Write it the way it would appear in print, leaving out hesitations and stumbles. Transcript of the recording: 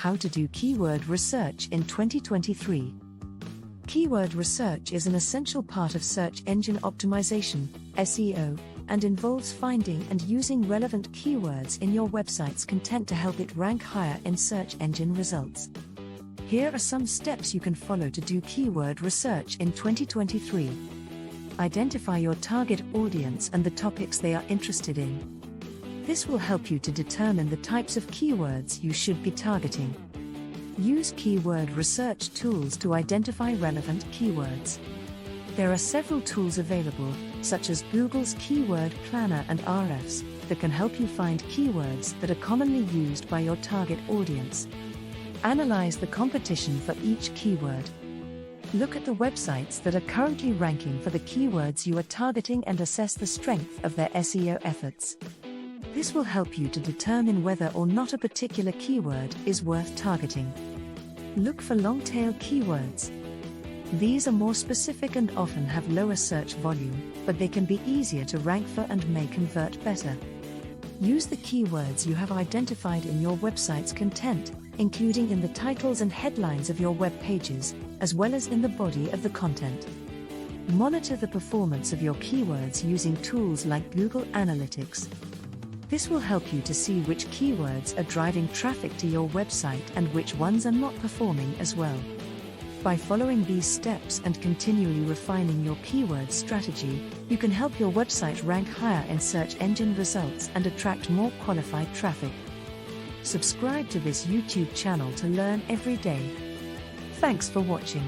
How to do keyword research in 2023. Keyword research is an essential part of search engine optimization, SEO, and involves finding and using relevant keywords in your website's content to help it rank higher in search engine results. Here are some steps you can follow to do keyword research in 2023. Identify your target audience and the topics they are interested in. This will help you to determine the types of keywords you should be targeting. Use keyword research tools to identify relevant keywords. There are several tools available, such as Google's Keyword Planner and Ahrefs, that can help you find keywords that are commonly used by your target audience. Analyze the competition for each keyword. Look at the websites that are currently ranking for the keywords you are targeting and assess the strength of their SEO efforts. This will help you to determine whether or not a particular keyword is worth targeting. Look for long-tail keywords. These are more specific and often have lower search volume, but they can be easier to rank for and may convert better. Use the keywords you have identified in your website's content, including in the titles and headlines of your web pages, as well as in the body of the content. Monitor the performance of your keywords using tools like Google Analytics. This will help you to see which keywords are driving traffic to your website and which ones are not performing as well. By following these steps and continually refining your keyword strategy, you can help your website rank higher in search engine results and attract more qualified traffic. Subscribe to this YouTube channel to learn every day. Thanks for watching.